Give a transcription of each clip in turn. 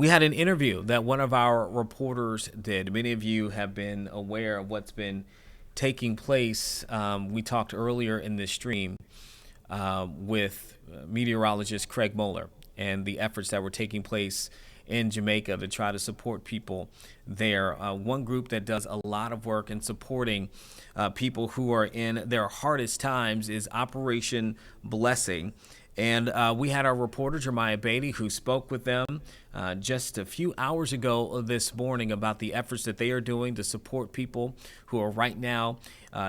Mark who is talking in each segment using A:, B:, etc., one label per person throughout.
A: We had an interview that one of our reporters did. Many of you have been aware of what's been taking place. We talked earlier in this stream with meteorologist Craig Moeller and the efforts that were taking place in Jamaica to try to support people there. One group that does a lot of work in supporting people who are in their hardest times is Operation Blessing. And we had our reporter, Germyah Batey, who spoke with them just a few hours ago this morning about the efforts that they are doing to support people who are right now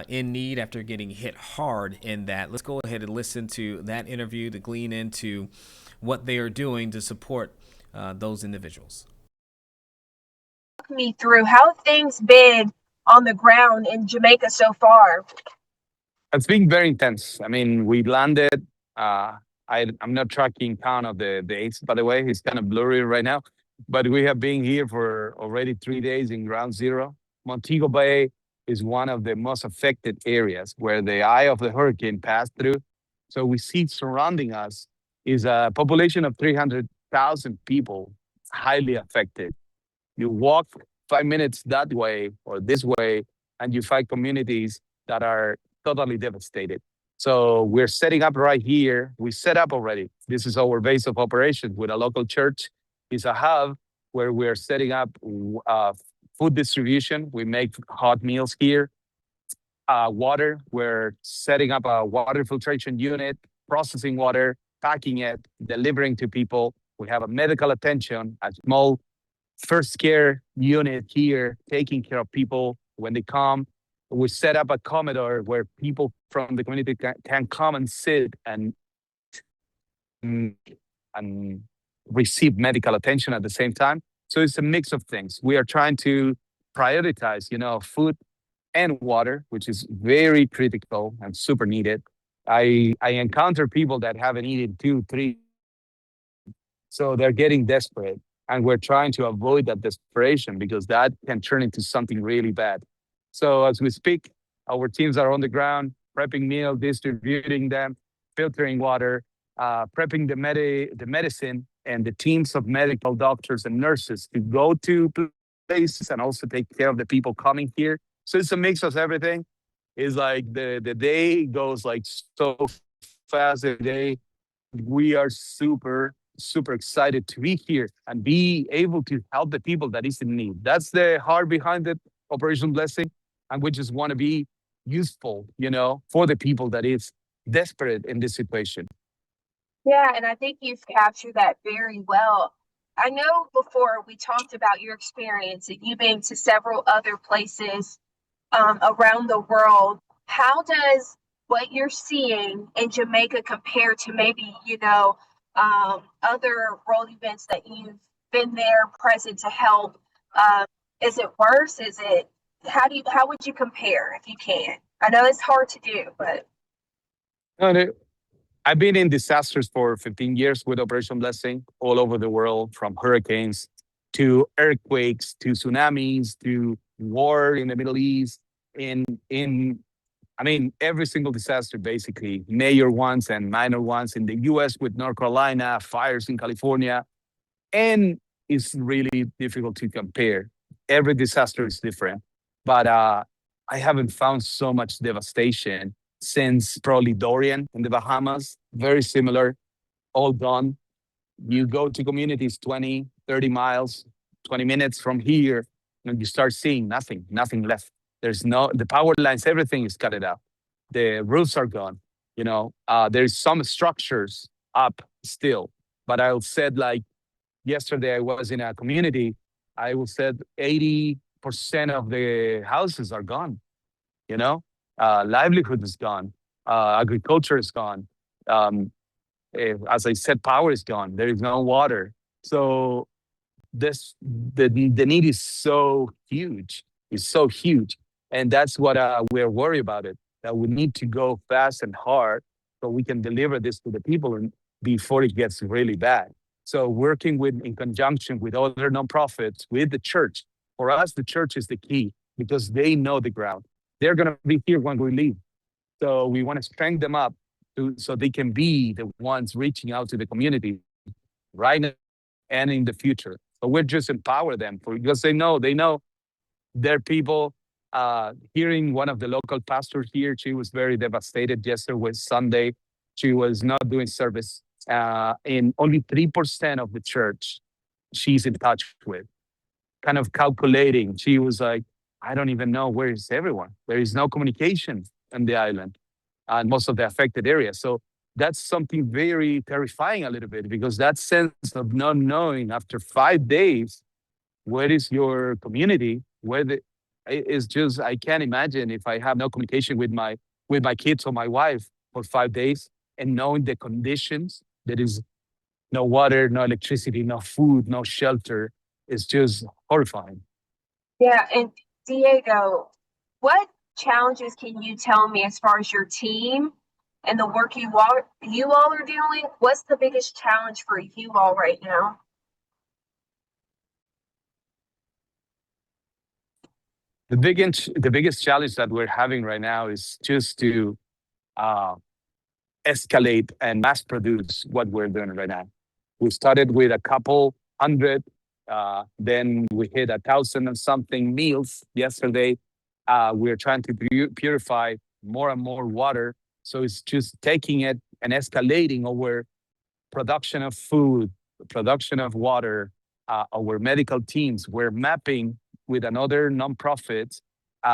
A: in need after getting hit hard in that. Let's go ahead and listen to that interview to glean into what they are doing to support those individuals.
B: Walk me through how things been on the ground in Jamaica so far.
C: It's been very intense. I mean, we landed. Uh, I'm not tracking count of the days, by the way. It's kind of blurry right now. But we have been here for already 3 days in ground zero. Montego Bay is one of the most affected areas where the eye of the hurricane passed through. So we see surrounding us is a population of 300,000 people, highly affected. You walk 5 minutes that way or this way, and you find communities that are totally devastated. So we're setting up right here. We set up already. This is our base of operations with a local church. It's a hub where we're setting up food distribution. We make hot meals here. Water, we're setting up a water filtration unit, processing water, packing it, delivering to people. We have a medical attention, a small first care unit here, taking care of people when they come. We set up a corridor where people from the community can come and sit mm, and receive medical attention at the same time. So it's a mix of things. We are trying to prioritize, food and water, which is very critical and super needed. I encounter people that haven't eaten 2, 3, so they're getting desperate. And we're trying to avoid that desperation because that can turn into something really bad. So as we speak, our teams are on the ground, prepping meal, distributing them, filtering water, prepping the medicine, and the teams of medical doctors and nurses to go to places and also take care of the people coming here. So it's a mix of everything. It's like the day goes like so fast. The day we are super excited to be here and be able to help the people that is in need. That's the heart behind it, Operation Blessing. And we just want to be useful, for the people that is desperate in this situation.
B: Yeah, and I think you've captured that very well. I know before we talked about your experience and you being to several other places around the world. How does what you're seeing in Jamaica compare to maybe, other world events that you've been there present to help? Is it worse? How would you compare if you can? I know it's hard to do, but
C: No, no, I've been in disasters for 15 years with Operation Blessing all over the world, from hurricanes to earthquakes to tsunamis to war in the Middle East. In I mean, every single disaster, basically, major ones and minor ones in the US with North Carolina, fires in California. And it's really difficult to compare. Every disaster is different. But I haven't found so much devastation since probably Dorian in the Bahamas. Very similar, all gone. You go to communities 20, 30 miles, 20 minutes from here, and you start seeing nothing left. The power lines, everything is cut it out. The roofs are gone. There's some structures up still, but I'll said like yesterday I was in a community. I will said 80% of the houses are gone. Livelihood is gone. Agriculture is gone. As I said, power is gone. There is no water. So the need is so huge. It's so huge. And that's what we're worried about it, that we need to go fast and hard so we can deliver this to the people before it gets really bad. So working in conjunction with other nonprofits, with the church. For us, the church is the key because they know the ground. They're going to be here when we leave. So we want to strengthen them up so they can be the ones reaching out to the community right now and in the future. but we're just empower them because they know their people. Hearing one of the local pastors here, she was very devastated. Yesterday was Sunday. She was not doing service. In only 3% of the church she's in touch with, kind of calculating. She was like, I don't even know where is everyone. There is no communication on the island and most of the affected areas. So that's something very terrifying a little bit because that sense of not knowing after 5 days, where is your community? It's just, I can't imagine if I have no communication with my kids or my wife for 5 days and knowing the conditions, there is no water, no electricity, no food, no shelter. It's just horrifying.
B: Yeah, and Diego, what challenges can you tell me as far as your team and the work you all are doing? What's the biggest challenge for you all right now?
C: The biggest challenge that we're having right now is just to uh, escalate and mass produce what we're doing right now. We started with a couple hundred, then we hit 1,000 and something meals yesterday. We're trying to purify more and more water. So it's just taking it and escalating over production of food, production of water, our medical teams. We're mapping with another nonprofit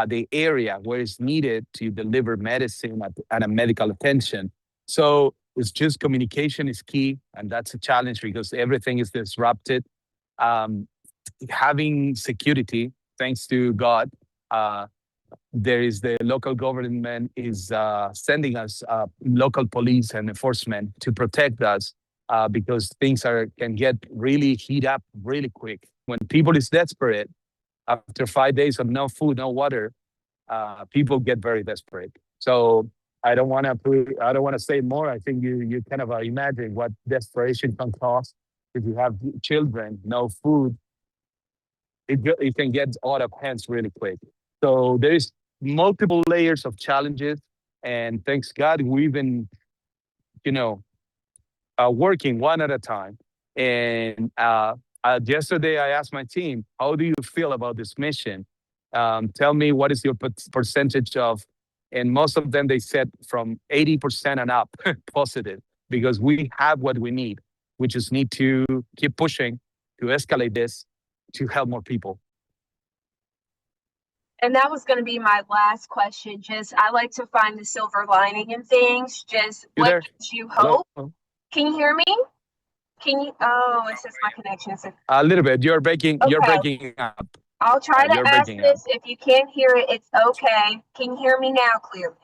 C: the area where it's needed to deliver medicine and a medical attention. So it's just communication is key, and that's a challenge because everything is disrupted. Um, Having security, thanks to God, there is the local government is sending us local police and enforcement to protect us because things can get really heat up really quick. When people is desperate, after 5 days of no food, no water, people get very desperate. So I don't want to say more. I think you kind of imagine what desperation can cause if you have children, no food. It can get out of hands really quick. So there is multiple layers of challenges, and thanks God we've been, you know, working one at a time. And yesterday, I asked my team, "How do you feel about this mission? Tell me what is your percentage of?" And most of them they said from 80% and up, positive, because we have what we need. We just need to keep pushing to escalate this to help more people.
B: And that was going to be my last question. Just, I like to find the silver lining in things. Just
C: You
B: what
C: there?
B: gives you
C: Hello?
B: hope? Can you hear me? It says my connection is
C: A little bit. You're breaking. You're
B: okay.
C: breaking up.
B: I'll try to
C: You're
B: ask
C: breaking up.
B: this. If you can't hear it, it's okay. Can you hear me now clearly?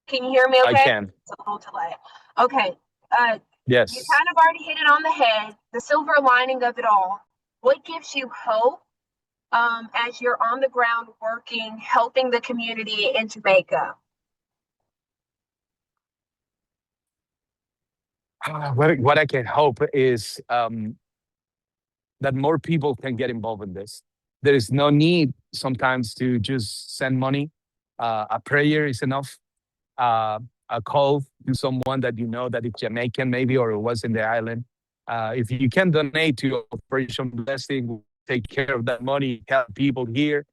B: Can you hear me
C: I
B: okay?
C: can.
B: It's a little delay. Okay. You
C: Yes.
B: kind of already hit it on the head. The silver lining of it all. What gives you hope as you're on the ground working, helping the community in Jamaica?
C: What I can hope is that more people can get involved in this. There is no need sometimes to just send money. A prayer is enough. Uh, a call to someone that you know that is Jamaican maybe or was in the island. If you can donate to Operation Blessing, take care of that money, help people here.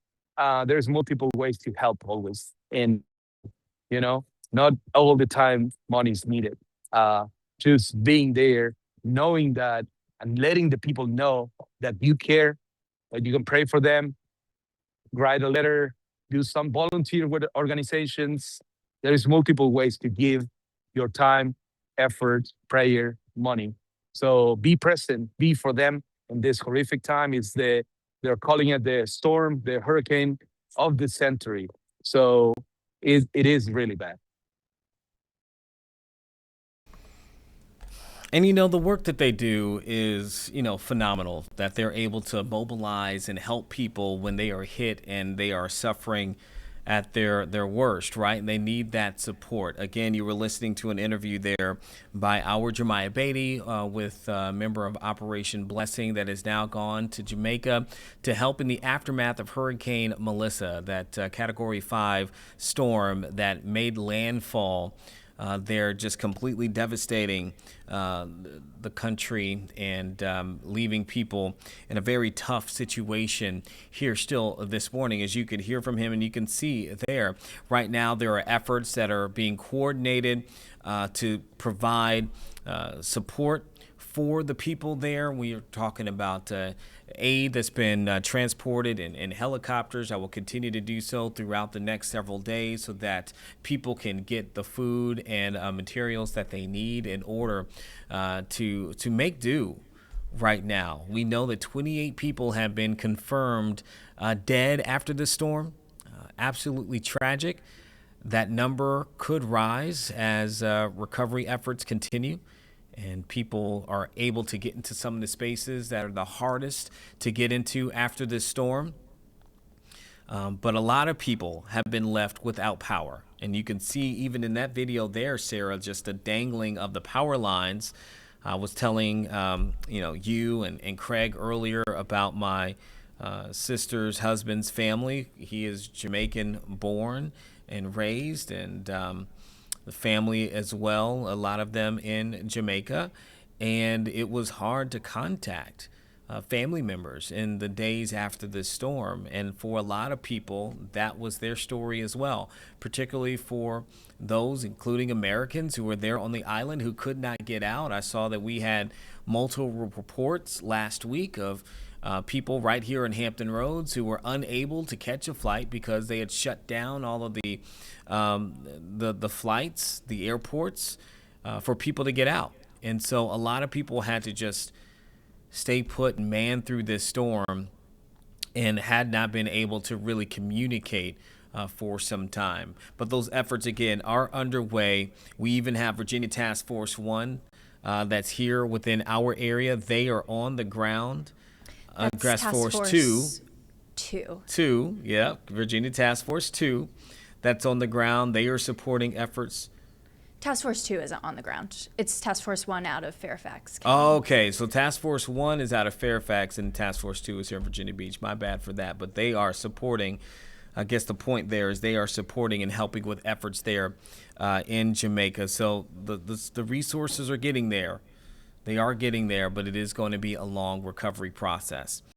C: There's multiple ways to help always. And, not all the time money is needed. Uh, just being there, knowing that and letting the people know that you care, that you can pray for them, write a letter, do some volunteer with organizations. There is multiple ways to give your time, effort, prayer, money. So be present, be for them in this horrific time. They're calling it the storm, the hurricane of the century. So it is really bad.
A: And the work that they do is, phenomenal, that they're able to mobilize and help people when they are hit and they are suffering at their worst, right? And they need that support. Again, you were listening to an interview there by our Germyah Batey with a member of Operation Blessing that has now gone to Jamaica to help in the aftermath of Hurricane Melissa, that Category 5 storm that made landfall they're just completely devastating the country and leaving people in a very tough situation here still this morning. As you could hear from him and you can see there, right now there are efforts that are being coordinated to provide support for the people there. We are talking about aid that's been transported in helicopters. I will continue to do so throughout the next several days so that people can get the food and materials that they need in order to make do right now. We know that 28 people have been confirmed dead after this storm. Absolutely tragic. That number could rise as recovery efforts continue and people are able to get into some of the spaces that are the hardest to get into after this storm. But a lot of people have been left without power. And you can see even in that video there, Sarah, just the dangling of the power lines. I was telling you and Craig earlier about my sister's husband's family. He is Jamaican born and raised, and the family as well, a lot of them in Jamaica. And it was hard to contact family members in the days after this storm. And for a lot of people, that was their story as well, particularly for those, including Americans who were there on the island who could not get out. I saw that we had multiple reports last week of people right here in Hampton Roads who were unable to catch a flight because they had shut down all of the flights, the airports, for people to get out. And so a lot of people had to just stay put and man through this storm and had not been able to really communicate for some time. But those efforts, again, are underway. We even have Virginia Task Force 1 that's here within our area. They are on the ground. Task Force 2, yeah, Virginia Task Force 2, that's on the ground. They are supporting efforts.
D: Task Force 2 isn't on the ground. It's Task Force 1 out of Fairfax.
A: Okay, so Task Force 1 is out of Fairfax and Task Force 2 is here in Virginia Beach. My bad for that, but they are supporting. I guess the point there is they are supporting and helping with efforts there in Jamaica. So the resources are getting there. They are getting there, but it is going to be a long recovery process.